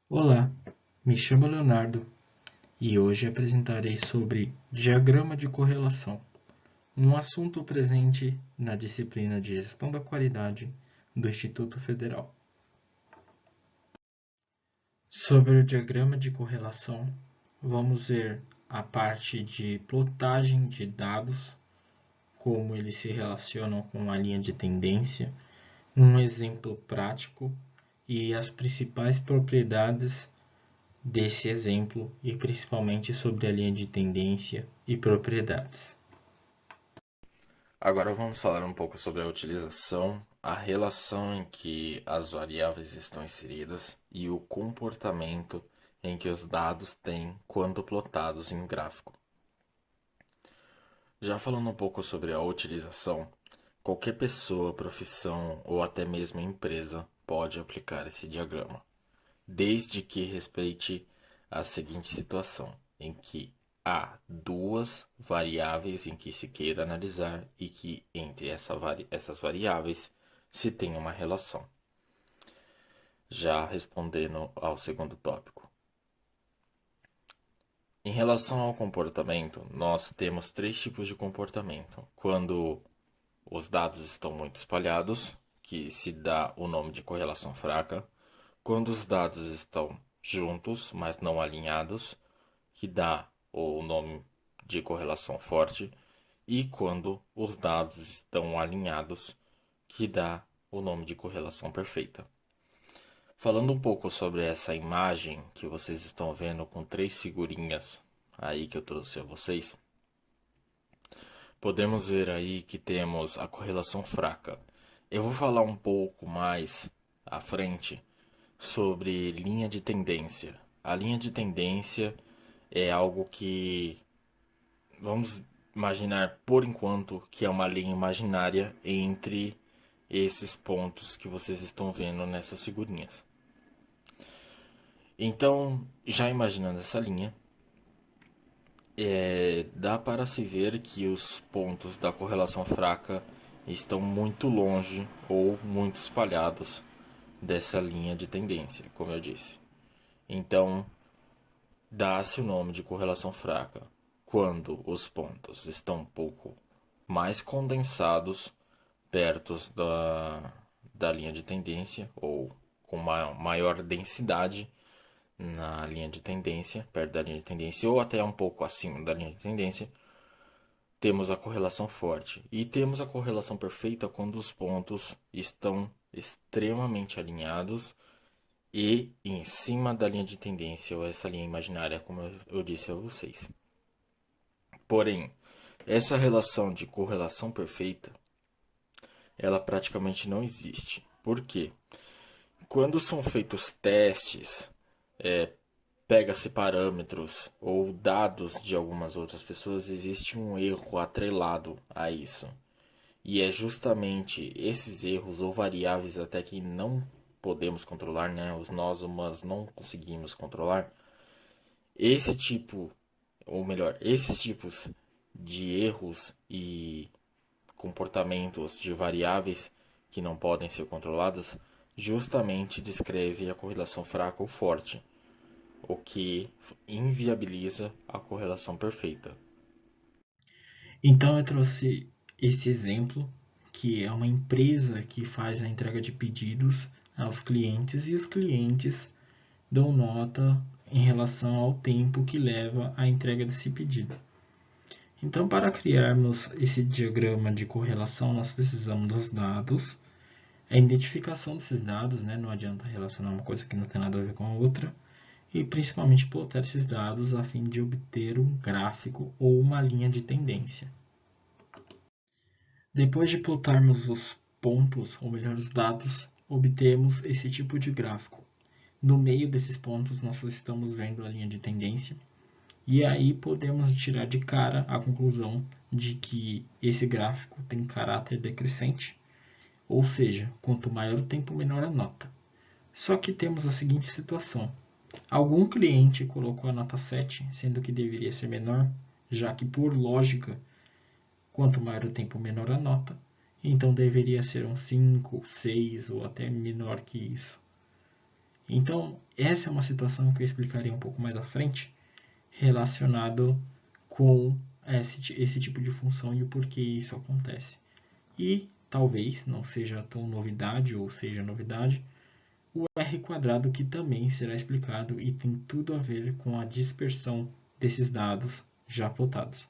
Olá, me chamo Leonardo e hoje apresentarei sobre diagrama de correlação, um assunto presente na disciplina de Gestão da Qualidade do Instituto Federal. Sobre o diagrama de correlação, vamos ver a parte de plotagem de dados, como eles se relacionam com a linha de tendência, um exemplo prático e as principais propriedades desse exemplo e principalmente sobre a linha de tendência e propriedades. Agora vamos falar um pouco sobre a utilização, a relação em que as variáveis estão inseridas e o comportamento em que os dados têm quando plotados em um gráfico. Já falando um pouco sobre a utilização, qualquer pessoa, profissão ou até mesmo empresa pode aplicar esse diagrama, desde que respeite a seguinte situação, em que há duas variáveis em que se queira analisar e que entre essas variáveis se tem uma relação. Já respondendo ao segundo tópico. Em relação ao comportamento, nós temos três tipos de comportamento. Quando os dados estão muito espalhados, que se dá o nome de correlação fraca. Quando os dados estão juntos, mas não alinhados, que dá o nome de correlação forte, e quando os dados estão alinhados, que dá o nome de correlação perfeita. Falando um pouco sobre essa imagem que vocês estão vendo com três figurinhas aí que eu trouxe a vocês, podemos ver aí que temos a correlação fraca. Eu vou falar um pouco mais à frente sobre linha de tendência. A linha de tendência é algo que vamos imaginar por enquanto que é uma linha imaginária entre esses pontos que vocês estão vendo nessas figurinhas. Então, já imaginando essa linha, dá para se ver que os pontos da correlação fraca estão muito longe ou muito espalhados dessa linha de tendência, como eu disse. Então, dá-se o nome de correlação fraca quando os pontos estão um pouco mais condensados perto da linha de tendência ou com maior densidade na linha de tendência, perto da linha de tendência ou até um pouco acima da linha de tendência. Temos a correlação forte e temos a correlação perfeita quando os pontos estão extremamente alinhados e em cima da linha de tendência ou essa linha imaginária, como eu disse a vocês. Porém, essa relação de correlação perfeita, ela praticamente não existe. Por quê? Quando são feitos testes, pega-se parâmetros ou dados de algumas outras pessoas, existe um erro atrelado a isso. E é justamente esses erros ou variáveis até que não podemos controlar, né? Nós humanos não conseguimos controlar. Esse tipo, ou melhor, esses tipos de erros e comportamentos de variáveis que não podem ser controladas, justamente descreve a correlação fraca ou forte, o que inviabiliza a correlação perfeita. Então eu trouxe esse exemplo, que é uma empresa que faz a entrega de pedidos aos clientes e os clientes dão nota em relação ao tempo que leva a entrega desse pedido. Então, para criarmos esse diagrama de correlação, nós precisamos dos dados, a identificação desses dados, né? Não adianta relacionar uma coisa que não tem nada a ver com a outra, e principalmente plotar esses dados a fim de obter um gráfico ou uma linha de tendência. Depois de plotarmos os pontos, ou melhor, os dados, obtemos esse tipo de gráfico. No meio desses pontos, nós estamos vendo a linha de tendência, e aí podemos tirar de cara a conclusão de que esse gráfico tem caráter decrescente, ou seja, quanto maior o tempo, menor a nota. Só que temos a seguinte situação: algum cliente colocou a nota 7, sendo que deveria ser menor, já que, por lógica, quanto maior o tempo, menor a nota, então deveria ser um 5, 6 ou até menor que isso. Então, essa é uma situação que eu explicarei um pouco mais à frente, relacionado com esse tipo de função e o porquê isso acontece. E talvez não seja tão novidade, ou seja novidade, o R², que também será explicado e tem tudo a ver com a dispersão desses dados já plotados.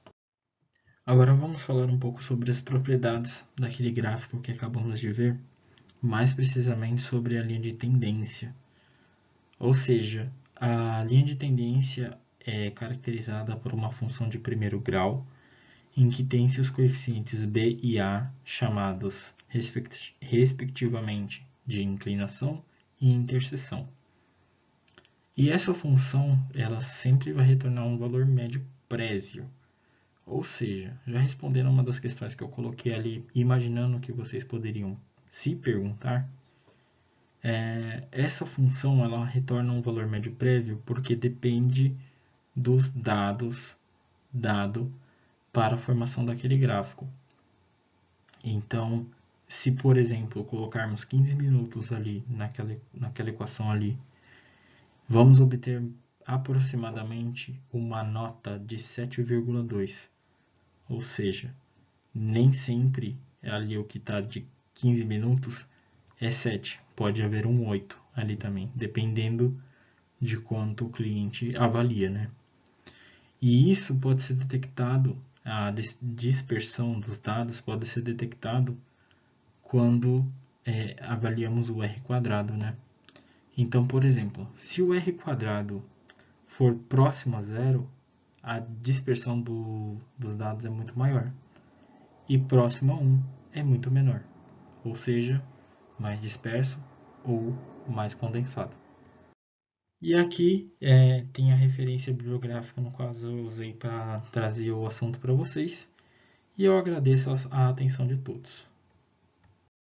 Agora vamos falar um pouco sobre as propriedades daquele gráfico que acabamos de ver, mais precisamente sobre a linha de tendência. Ou seja, a linha de tendência é caracterizada por uma função de primeiro grau, em que tem seus coeficientes b e a chamados, respectivamente, de inclinação e interseção. E essa função ela sempre vai retornar um valor médio prévio. Ou seja, já respondendo uma das questões que eu coloquei ali, imaginando que vocês poderiam se perguntar, essa função ela retorna um valor médio prévio porque depende dos dados dado para a formação daquele gráfico. Então, se por exemplo colocarmos 15 minutos ali naquela equação ali, vamos obter aproximadamente uma nota de 7,2. Ou seja, nem sempre ali o que está de 15 minutos é 7. Pode haver um 8 ali também, dependendo de quanto o cliente avalia, né? E isso pode ser detectado, a dispersão dos dados pode ser detectado quando avaliamos o R², né? Então, por exemplo, se o R² for próximo a zero, a dispersão dos dados é muito maior. E próximo a 1 é muito menor, ou seja, mais disperso ou mais condensado. E aqui tem a referência bibliográfica no qual eu usei para trazer o assunto para vocês. E eu agradeço a atenção de todos.